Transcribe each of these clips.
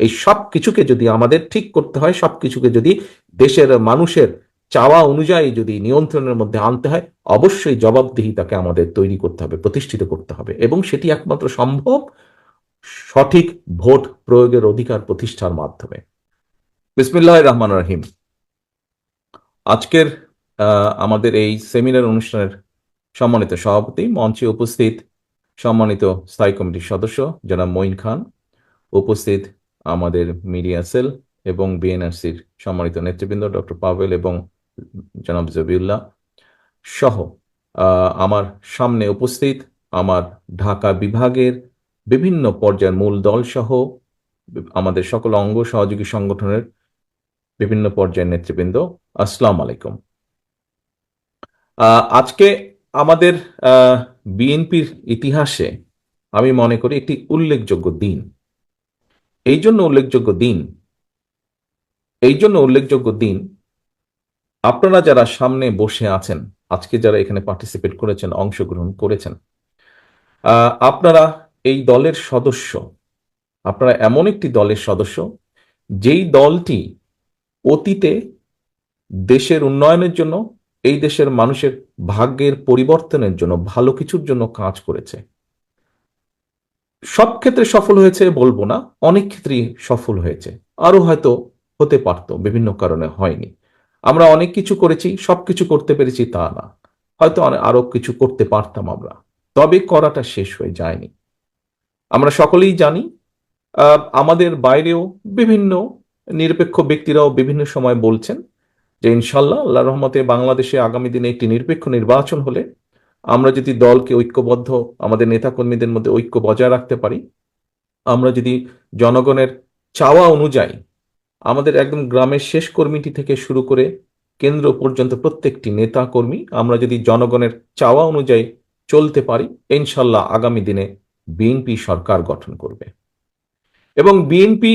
এই সব কিছুকে যদি আমাদের ঠিক করতে হয়, সবকিছুকে যদি দেশের মানুষের চাওয়া অনুযায়ী যদি নিয়ন্ত্রণের মধ্যে আনতে হয়, অবশ্যই জবাবদিহিতাকে আমাদের তৈরি করতে হবে, প্রতিষ্ঠিত করতে হবে, এবং সেটি একমাত্র সম্ভব সঠিক ভোট প্রয়োগের অধিকার প্রতিষ্ঠার মাধ্যমে। বিসমিল্লাহির রহমানির রহিম। আজকের আমাদের এই সেমিনার অনুষ্ঠানের সম্মানিত সভাপতি, মঞ্চে উপস্থিত সম্মানিত স্থায়ী কমিটির সদস্য জনাব মঈন খান, উপস্থিত আমাদের মিডিয়া সেল এবং বিএনআরসির সম্মানিত নেতৃবৃন্দ ডক্টর পাভেল এবং জনাব জবিউল্লাহ সহ আমার সামনে উপস্থিত আমার ঢাকা বিভাগের বিভিন্ন পর্যায়ের মূল দল সহ আমাদের সকল অঙ্গ সহযোগী সংগঠনের বিভিন্ন পর্যায়ের নেতৃবৃন্দ, আসসালামু আলাইকুম। আজকে আমাদের বিএনপির ইতিহাসে আমি মনে করি একটি উল্লেখযোগ্য দিন। এই জন্য উল্লেখযোগ্য দিন আপনারা যারা সামনে বসে আছেন, আজকে যারা এখানে পার্টিসিপেট করেছেন, অংশগ্রহণ করেছেন, আপনারা এই দলের সদস্য। আপনারা এমন একটি দলের সদস্য যেই দলটি অতীতে দেশের উন্নয়নের জন্য, এই দেশের মানুষের ভাগ্যের পরিবর্তনের জন্য, ভালো কিছুর জন্য কাজ করেছে। সব ক্ষেত্রে সফল হয়েছে বলবো না, অনেক ক্ষেত্রেই সফল হয়েছে, আরো হয়তো হতে পারতো, বিভিন্ন কারণে হয়নি। আমরা অনেক কিছু করেছি, সবকিছু করতে পেরেছি তা না, হয়তো আরো কিছু করতে পারতাম আমরা, তবে করাটা শেষ হয়ে যায়নি। আমরা সকলেই জানি, আমাদের বাইরেও বিভিন্ন নিরপেক্ষ ব্যক্তিরাও বিভিন্ন সময় বলছেন যে ইনশাল্লাহ আল্লাহ রহমতে বাংলাদেশে আগামী দিনে একটি নিরপেক্ষ নির্বাচন হলে আমরা যদি দলকে ঐক্যবদ্ধ, আমাদের নেতাকর্মীদের মধ্যে ঐক্য বজায় রাখতে পারি, আমরা যদি জনগণের চাওয়া অনুযায়ী আমাদের একদম গ্রামের শেষ কর্মীটি থেকে শুরু করে কেন্দ্র পর্যন্ত প্রত্যেকটি নেতা কর্মী আমরা যদি জনগণের চাওয়া অনুযায়ী চলতে পারি, ইনশাল্লাহ আগামী দিনে বিএনপি সরকার গঠন করবে। এবং বিএনপি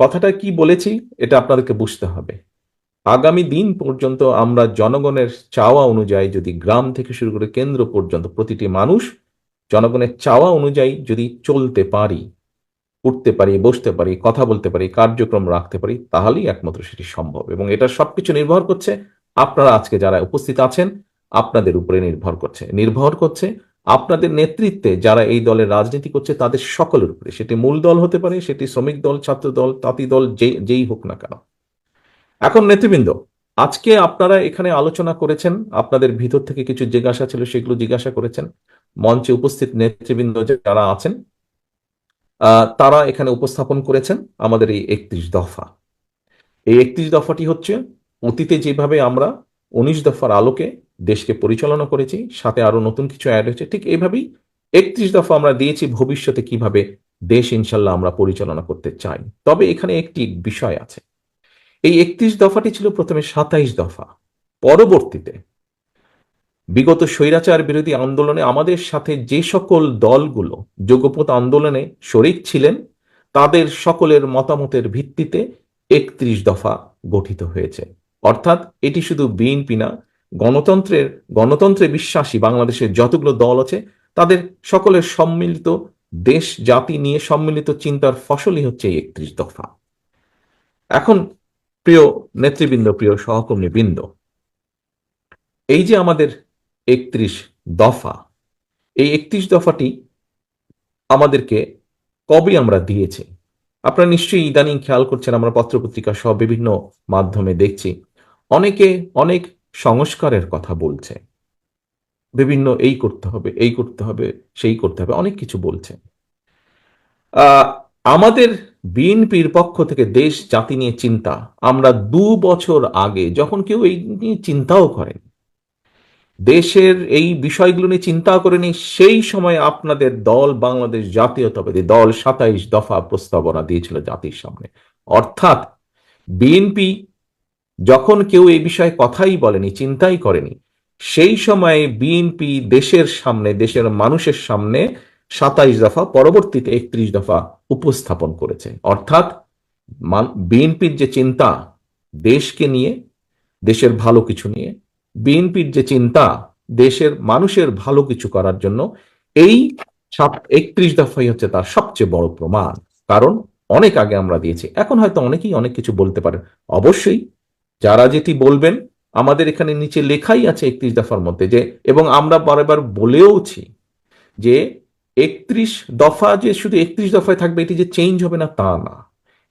কথাটা কি বলেছি এটা আপনাদেরকে বুঝতে হবে। আগামী দিন পর্যন্ত আমরা জনগণের চাওয়া অনুযায়ী যদি গ্রাম থেকে শুরু করে কেন্দ্র পর্যন্ত প্রতিটি মানুষ জনগণের চাওয়া অনুযায়ী যদি চলতে পারি, উঠতে পারি, বসতে পারি, কথা বলতে পারি, কার্যক্রম রাখতে পারি, তাহলেই একমাত্র সেটি সম্ভব। এবং এটা সবকিছু নির্ভর করছে আপনারা আজকে যারা উপস্থিত আছেন আপনাদের উপরে নির্ভর করছে আপনাদের নেতৃত্বে যারা এই দলের রাজনীতি করছে তাদের সকলের উপরে। সেটি মূল দল হতে পারে, সেটি শ্রমিক দল, ছাত্র দল, তাঁতি দল, যেই হোক না কেন। এখন নেতৃবৃন্দ, আজকে আপনারা এখানে আলোচনা করেছেন, আপনাদের ভিতর থেকে কিছু জিজ্ঞাসা ছিল সেগুলো জিজ্ঞাসা করেছেন। মঞ্চে উপস্থিত নেতৃবৃন্দ যারা আছেন তারা এখানে উপস্থাপন করেছেন আমাদের এই 31 দফা। এই 31 দফাটি হচ্ছে অতীতে যেভাবে আমরা 19 দফার আলোকে দেশকে পরিচালনা করেছি, সাথে আরো নতুন কিছু অ্যাড হয়েছে, ঠিক এইভাবেই 31 দফা আমরা দিয়েছি ভবিষ্যতে কিভাবে দেশ ইনশাল্লাহ আমরা পরিচালনা করতে চাই। তবে এখানে একটি বিষয় আছে, এই 31 দফাটি ছিল প্রথমে 27 দফা। পরবর্তীতে বিগত স্বৈরাচার বিরোধী আন্দোলনে আমাদের সাথে যে সকল দলগুলো যোগপথ আন্দোলনে শরিক ছিলেন তাদের সকলের মতামতের ভিত্তিতে 31 দফা গঠিত হয়েছে। অর্থাৎ এটি শুধু বিএনপি না, গণতন্ত্রে বিশ্বাসী বাংলাদেশের যতগুলো দল আছে তাদের সকলের সম্মিলিত দেশ জাতি নিয়ে সম্মিলিত চিন্তার ফসলই হচ্ছে এই 31 দফা। এখন প্রিয় নেতৃবৃন্দ, প্রিয় সহকর্মীবৃন্দ, এই যে আমাদের 31 দফা, এই 31 দফাটি আমাদেরকে কবে আমরা দিয়েছি আপনারা নিশ্চয়ই ইদানিং খেয়াল করছেন। আমরা পত্রপত্রিকা সহ বিভিন্ন মাধ্যমে দেখছি অনেকে অনেক সংস্কারের কথা বলছে, বিভিন্ন এই করতে হবে, এই করতে হবে, সেই করতে হবে, অনেক কিছু বলছে। আমাদের বিএনপির পক্ষ থেকে দেশ জাতি নিয়ে চিন্তা, আমরা 2 বছর আগে যখন কেউ এই নিয়ে চিন্তাও করেন, দেশের এই বিষয়গুলো নিয়ে চিন্তা করেনি, সেই সময় আপনাদের দল বাংলাদেশ জাতীয়তাবাদী দল 27 দফা প্রস্তাবনা দিয়েছিল জাতির সামনে। অর্থাৎ বিএনপি যখন কেউ এই বিষয়ে কথাই বলেনি, চিন্তাই করেনি, সেই সময়ে বিএনপি দেশের সামনে, দেশের মানুষের সামনে 27 দফা, পরবর্তীতে 31 দফা উপস্থাপন করেছে। অর্থাৎ বিএনপির যে চিন্তা দেশকে নিয়ে, দেশের ভালো কিছু নিয়ে, বিএনপির যে চিন্তা দেশের মানুষের ভালো কিছু করার জন্য, এই 31 দফাই হচ্ছে তার সবচেয়ে বড় প্রমাণ। কারণ অনেক আগে আমরা দিয়েছি। এখন হয়তো অনেকেই অনেক কিছু বলতে পারেন, অবশ্যই যারা যেটি বলবেন আমাদের এখানে নিচে লেখাই আছে 31 দফার মধ্যে, যে এবং আমরা বারবার বলেওছি যে 31 দফা যে শুধু 31 দফায় থাকবে, এটি যে চেঞ্জ হবে না তা না।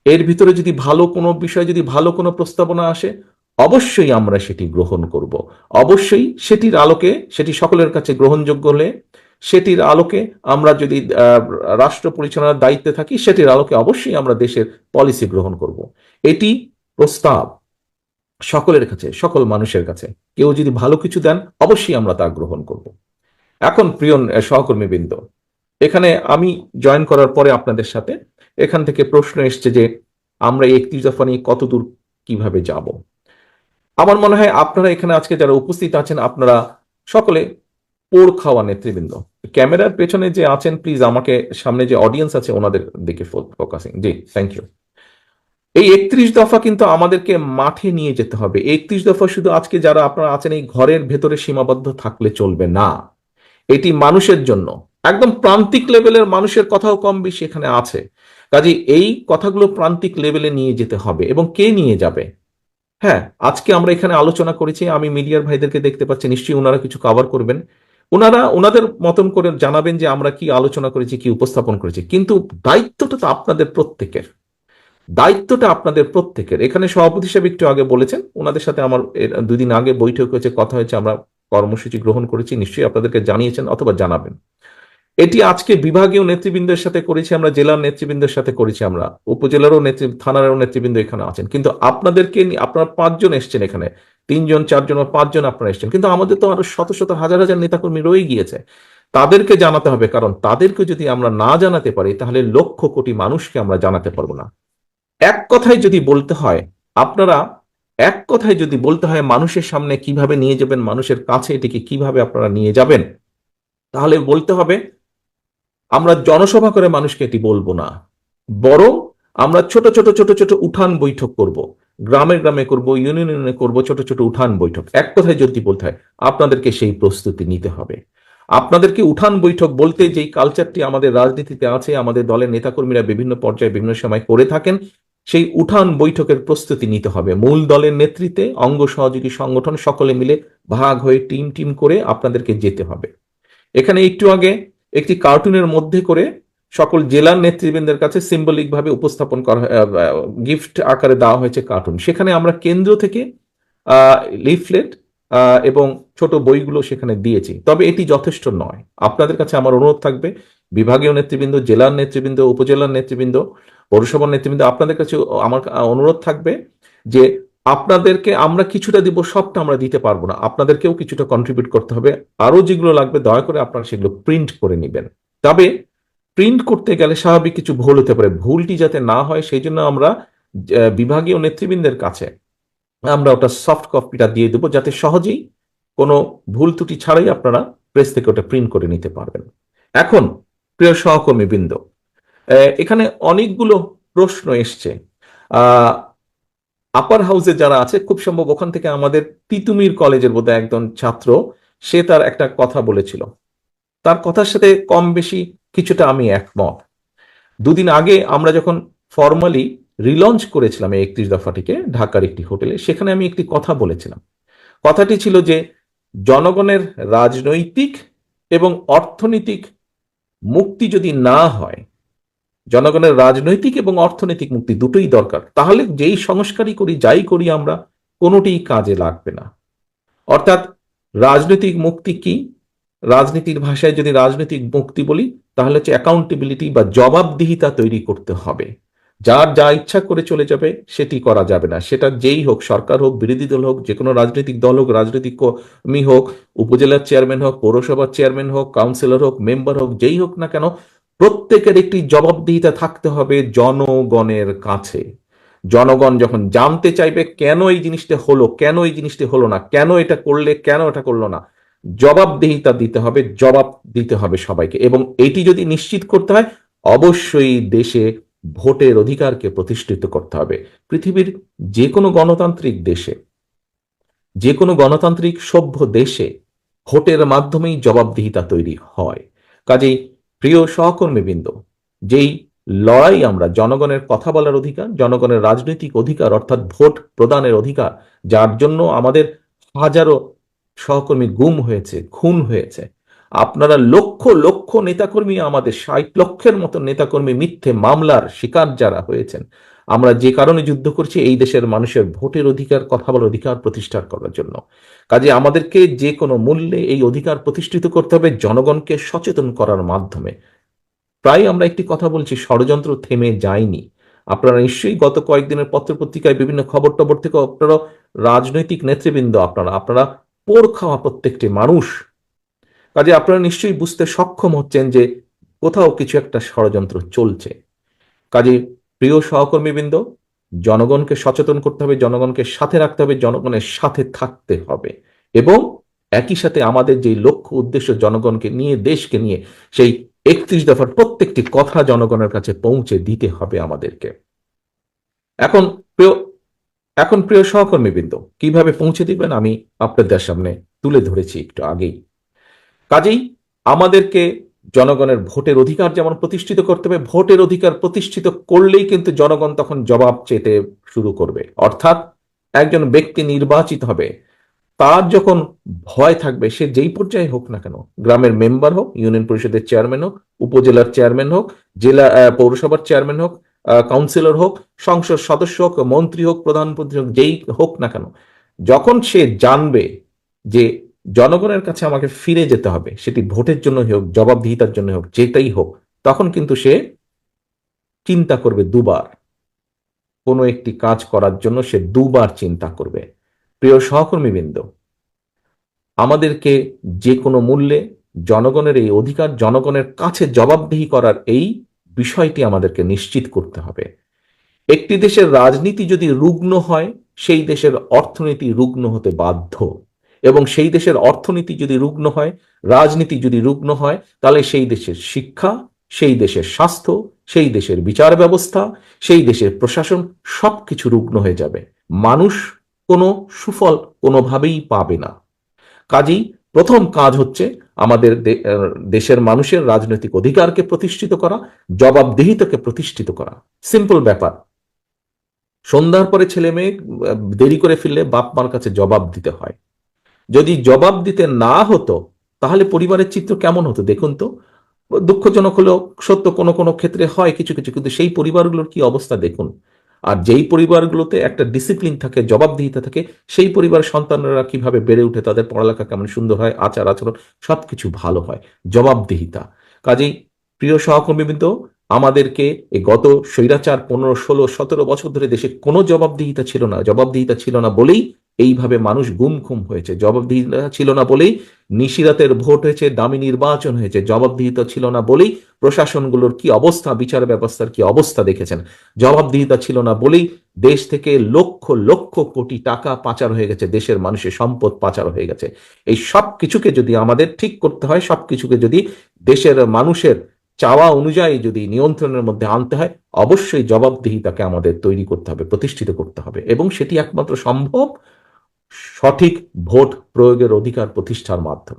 এর ভিতরে যদি ভালো কোনো বিষয়, যদি ভালো কোনো প্রস্তাবনা আসে, অবশ্যই আমরা সেটি গ্রহণ করব। অবশ্যই সেটির আলোকে, সেটি সকলের কাছে গ্রহণযোগ্য হলে, সেটির আলোকে আমরা যদি রাষ্ট্র পরিচালনার দায়িত্বে থাকি, সেটির আলোকে অবশ্যই আমরা দেশের পলিসি গ্রহণ করব। এটি প্রস্তাব সকলের কাছে, সকল মানুষের কাছে। কেউ যদি ভালো কিছু দেন, অবশ্যই আমরা তা গ্রহণ করব। এখন প্রিয় সহকর্মীবৃন্দ, এখানে আমি জয়েন করার পরে আপনাদের সাথে এখান থেকে প্রশ্ন এসছে যে আমরা 31 দফা নিয়ে কতদূর কিভাবে যাব। আমার মনে হয় আপনারা এখানে আজকে যারা উপস্থিত আছেন, আপনারা সকলে পোড় খাওয়া নেতৃবৃন্দ। ক্যামেরার পেছনে যে আছেন, প্লিজ আমাকে, সামনে যে অডিয়েন্স আছে ওনাদের দিকে ফোকাসিং। G, thank you. এই 31 দফা কিন্তু আমাদেরকে মাঠে নিয়ে যেতে হবে। 31 দফা শুধু আজকে যারা আপনারা আছেন এই ঘরের ভেতরে সীমাবদ্ধ থাকলে চলবে না। এটি মানুষের জন্য, একদম প্রান্তিক লেভেলের মানুষের কথাও কম বেশি এখানে আছে। কাজে এই কথাগুলো প্রান্তিক লেভেলে নিয়ে যেতে হবে। এবং কে নিয়ে যাবে? হ্যাঁ, আজকে আমরা এখানে আলোচনা করেছি, আমি মিডিয়ার ভাইদেরকে দেখতে পাচ্ছি, নিশ্চয়ই ওনারা কিছু কভার করবেন। ওনারা ওনাদের মতন করে জানাবেন যে আমরা কি আলোচনা করেছি, কি উপস্থাপন করেছি। কিন্তু দায়িত্বটা তো আপনাদের প্রত্যেকের, দায়িত্বটা আপনাদের প্রত্যেকের। এখানে সভাপতি হিসেবে একটু আগে বলেছেন, ওনাদের সাথে আমার 2 দিন আগে বৈঠক হয়েছে, কথা হয়েছে, আমরা কর্মসূচি গ্রহণ করেছি, নিশ্চয়ই আপনাদেরকে জানিয়েছেন অথবা জানাবেন। এটি আজকে বিভাগীয় নেতৃবৃন্দের সাথে করেছি আমরা, জেলার নেতৃবৃন্দের সাথে করেছি আমরা, উপজেলারও থানারও নেতৃবৃন্দ এখানে আছেন। কিন্তু আপনাদেরকে আপনারা 5 জন এসছেন এখানে, 3 জন 4 জন বা 5 জন আপনারা এসছেন, কিন্তু আমাদের তো আরো শত শত হাজার হাজার নেতাকর্মী রয়ে গিয়েছে। তাদেরকে জানাতে হবে, কারণ তাদেরকে যদি আমরা না জানাতে পারি, তাহলে লক্ষ কোটি মানুষকে আমরা জানাতে পারবো না। এক কথায় যদি বলতে হয়, আপনারা এক কথায় যদি বলতে হয় মানুষের সামনে কিভাবে নিয়ে যাবেন, মানুষের কাছে এটিকে কিভাবে আপনারা নিয়ে যাবেন, তাহলে বলতে হবে আমরা জনসভা করে মানুষকে এটি বলবো না, বরং আমরা ছোট ছোট ছোট ছোট উঠান বৈঠক করব, গ্রামে গ্রামে করব, ইউনিয়নে ইউনিয়নে করব, ছোট ছোট উঠান বৈঠক। এক কথায় যদি বলতে হয়, আপনাদেরকে সেই প্রস্তুতি নিতে হবে। আপনাদেরকে উঠান বৈঠক বলতে যেই কালচারটি আমাদের রাজনীতিতে আছে, আমাদের দলের নেতাকর্মীরা বিভিন্ন পর্যায়ে বিভিন্ন সময় করে থাকেন, সেই উঠান বৈঠকের প্রস্তুতি নিতে হবে। মূল দলের নেতৃত্বে অঙ্গ সহযোগী সংগঠন সকলে মিলে ভাগ হয়ে টিম টিম করে আপনাদেরকে যেতে হবে। এখানে একটু আগে একটি কার্টুনের মধ্যে করে সকল জেলার নেতৃবৃন্দের কাছে সিম্বলিক ভাবে উপস্থাপন করা, গিফট আকারে দেওয়া হয়েছে কার্টুন। সেখানে আমরা কেন্দ্র থেকে লিফলেট এবং ছোট বইগুলো সেখানে দিয়েছি। তবে এটি যথেষ্ট নয়। আপনাদের কাছে আমার অনুরোধ থাকবে, বিভাগীয় নেতৃবৃন্দ, জেলার নেতৃবৃন্দ, উপজেলার নেতৃবৃন্দ, পৌরসভার নেতৃবৃন্দ, আপনাদের কাছে আমার অনুরোধ থাকবে যে আপনাদেরকে আমরা কিছুটা দিব, সবটা আমরা দিতে পারবো না, আপনাদেরকেও কিছুটা কন্ট্রিবিউট করতে হবে। আরো যেগুলো লাগবে দয়া করে আপনারা সেগুলো প্রিন্ট করে নেবেন। তবে প্রিন্ট করতে গেলে স্বাভাবিক কিছু ভুল হতে পারে, ভুলটি যাতে না হয় সেই জন্য আমরা বিভাগীয় নেতৃবৃন্দের কাছে আমরা ওটা সফট কপিটা দিয়ে দেবো, যাতে সহজেই কোনো ভুল ত্রুটি ছাড়াই আপনারা প্রেস থেকে ওটা প্রিন্ট করে নিতে পারবেন। এখন প্রিয় সহকর্মী বৃন্দ, এখানে অনেকগুলো প্রশ্ন এসছে। আপার হাউসে যারা আছে, খুব সম্ভব ওখান থেকে আমাদের তিতুমির কলেজের বোধহয় একজন ছাত্র, সে তার একটা কথা বলেছিল, তার কথার সাথে কম বেশি কিছুটা আমি একমত। 2 দিন আগে আমরা যখন ফর্মালি রিলঞ্চ করেছিলাম এই 31 দফাটিকে ঢাকার একটি হোটেলে, সেখানে আমি একটি কথা বলেছিলাম। কথাটি ছিল যে জনগণের রাজনৈতিক এবং অর্থনৈতিক মুক্তি যদি না হয়, জনগণের রাজনৈতিক এবং অর্থনৈতিক মুক্তি দুটোই দরকার, তাহলে যেই সংস্কারই করি, যাই করি আমরা, কোনোটিই কাজে লাগবে না। অর্থাৎ রাজনৈতিক মুক্তি কি? রাজনীতির ভাষায় যদি রাজনৈতিক মুক্তি বলি, তাহলে হচ্ছে অ্যাকাউন্টেবিলিটি বা জবাবদিহিতা তৈরি করতে হবে। যার যা ইচ্ছা করে চলে যাবে সেটি করা যাবে না। সেটা যেই হোক, সরকার হোক, বিরোধী দল হোক, যে কোনো রাজনৈতিক দল হোক, রাজনৈতিক কর্মী হোক, উপজেলার চেয়ারম্যান হোক, পৌরসভার চেয়ারম্যান হোক, কাউন্সিলর হোক, মেম্বার হোক, যেই হোক না কেন, প্রত্যেকের একটি জবাবদিহিতা থাকতে হবে জনগণের কাছে। জনগণ যখন জানতে চাইবে কেন এই জিনিসটা হলো, কেন এই জিনিসটা হলো না, কেন এটা করলে, কেন এটা করলো না, জবাবদিহিতা দিতে হবে, জবাব দিতে হবে সবাইকে। এবং এটি যদি নিশ্চিত করতে হয়, অবশ্যই দেশে ভোটের অধিকারকে প্রতিষ্ঠিত করতে হবে। পৃথিবীর যে কোনো গণতান্ত্রিক দেশে, যে কোনো গণতান্ত্রিক সভ্য দেশে ভোটের মাধ্যমেই জবাবদিহিতা তৈরি হয়। কাজেই প্রিয় সহকর্মীবৃন্দ, যেই লড়াই আমরা জনগণের কথা বলার অধিকার, জনগণের রাজনৈতিক অধিকার অর্থাৎ ভোট প্রদানের অধিকার, যার জন্য আমাদের হাজারো সহকর্মী গুম হয়েছে, খুন হয়েছে। আপনারা লক্ষ লক্ষ নেতাকর্মী, আমাদের 60 লক্ষের মতো নেতাকর্মী মিথ্যে মামলার শিকার যারা হয়েছেন, আমরা যে কারণে যুদ্ধ করছি এই দেশের মানুষের ভোটের অধিকার, কথা বলার অধিকার প্রতিষ্ঠা করার জন্য। কাজে আমাদেরকে যে কোনো মূল্যে এই অধিকার প্রতিষ্ঠিত করতে হবে জনগণকে সচেতন করার মাধ্যমে। প্রায় আমরা একটি কথা বলছি, ষড়যন্ত্র থেমে যায়নি। আপনারা নিশ্চয়ই গত কয়েকদিনের পত্রপত্রিকায় বিভিন্ন খবর টবর থেকে আপনারা রাজনৈতিক নেতৃবৃন্দ, আপনারা আপনারা পোড় খাওয়া প্রত্যেকটি মানুষ, কাজে আপনারা নিশ্চয়ই বুঝতে সক্ষম হচ্ছেন যে কোথাও কিছু একটা ষড়যন্ত্র চলছে। কাজে প্রিয় সহকর্মীবৃন্দ, জনগণকে সচেতন করতে হবে, জনগণকে সাথে রাখতে হবে, জনগণের সাথে থাকতে হবে, এবং একই সাথে আমাদের যে লক্ষ্য উদ্দেশ্য জনগণকে নিয়ে, দেশকে নিয়ে, সেই 31 দফার প্রত্যেকটি কথা জনগণের কাছে পৌঁছে দিতে হবে আমাদেরকে। এখন প্রিয় এখন প্রিয় সহকর্মীবৃন্দ, কিভাবে পৌঁছে দিবেন আমি আপনাদের সামনে তুলে ধরেছি একটু আগেই। কাজেই আমাদেরকে জনগণের ভোটের অধিকার যেমন প্রতিষ্ঠিত করতে হবে, ভোটের অধিকার প্রতিষ্ঠিত করলেই কিন্তু জনগণ তখন জবাব চেতে শুরু করবে। অর্থাৎ একজন ব্যক্তি নির্বাচিত হবে, তার যখন ভয় থাকবে, সে যেই পর্যায়ে হোক না কেন, গ্রামের মেম্বার হোক, ইউনিয়ন পরিষদের চেয়ারম্যান হোক, উপজেলার চেয়ারম্যান হোক, জেলা পৌরসভার চেয়ারম্যান হোক, কাউন্সিলর হোক, সংসদ সদস্য হোক, মন্ত্রী হোক, প্রধানমন্ত্রী হোক, যেই হোক না কেন, যখন সে জানবে যে জনগণের কাছে আমাকে ফিরে যেতে হবে, সেটি ভোটের জন্য হোক, জবাবদিহিতার জন্য হোক, যেটাই হোক, তখন কিন্তু সে চিন্তা করবে দুবার। কোনো একটি কাজ করার জন্য সে দুবার চিন্তা করবে। প্রিয় সহকর্মীবৃন্দ, আমাদেরকে যে কোনো মূল্যে জনগণের এই অধিকার, জনগণের কাছে জবাবদিহি করার এই বিষয়টি আমাদেরকে নিশ্চিত করতে হবে। একটি দেশের রাজনীতি যদি রুগ্ন হয়, সেই দেশের অর্থনীতি রুগ্ন হতে বাধ্য, এবং সেই দেশের অর্থনীতি যদি রুগ্ন হয়, রাজনীতি যদি রুগ্ন হয়, তাহলে সেই দেশের শিক্ষা, সেই দেশের স্বাস্থ্য, সেই দেশের বিচার ব্যবস্থা, সেই দেশের প্রশাসন সবকিছু রুগ্ন হয়ে যাবে। মানুষ কোনো সুফল কোনোভাবেই পাবে না। কাজেই প্রথম কাজ হচ্ছে আমাদের দেশের মানুষের রাজনৈতিক অধিকারকে প্রতিষ্ঠিত করা, জবাবদিহিতাকে প্রতিষ্ঠিত করা। সিম্পল ব্যাপার। সন্ধ্যার পরে ছেলে মেয়ে দেরি করে ফিরলে বাপ মার কাছে জবাব দিতে হয়। যদি জবাব দিতে না হতো তাহলে পরিবারের চিত্র কেমন হতো দেখুন তো। দুঃখজনক হলেও সত্য, কোনো কোনো ক্ষেত্রে হয় কিছু কিছু, কিন্তু সেই পরিবারগুলোর কি অবস্থা দেখুন। আর যেই পরিবারগুলোতে একটা ডিসিপ্লিন থাকে, জবাবদিহিতা থাকে, সেই পরিবারের সন্তানরা কিভাবে বেড়ে উঠে, তাদের পড়ালেখা কেমন সুন্দর হয়, আচার আচরণ সবকিছু ভালো হয়, জবাবদিহিতা। কাজেই প্রিয় সহকর্মীবৃন্দ, আমাদেরকে এই গত স্বৈরাচার 15, 16, 17 বছর ধরে দেশে কোনো জবাবদিহিতা ছিল না। জবাবদিহিতা ছিল না বলেই এইভাবে মানুষ গুম খুম হয়েছে। জবাবদিহিতা ছিল না বলেই নিশিরাতের ভোট হয়েছে, দামি নির্বাচন হয়েছে। জবাবদিহিতা ছিল না বলেই প্রশাসনগুলোর কি অবস্থা, বিচার ব্যবস্থার কি অবস্থা দেখেছেন। জবাবদিহিতা ছিল না বলেই দেশ থেকে লক্ষ লক্ষ কোটি টাকা পাচার হয়ে গেছে, দেশের মানুষের সম্পদ পাচার হয়ে গেছে। এই সব কিছুকে যদি আমাদের ঠিক করতে হয়, সব কিছুকে যদি দেশের মানুষের চাওয়া অনুযায়ী যদি নিয়ন্ত্রণের মধ্যে আনতে হয়, অবশ্যই জবাবদিহিতাকে আমাদের তৈরি করতে হবে, প্রতিষ্ঠিত করতে হবে, এবং সেটি একমাত্র সম্ভব সঠিক ভোট প্রয়োগের অধিকার প্রতিষ্ঠার মাধ্যমে।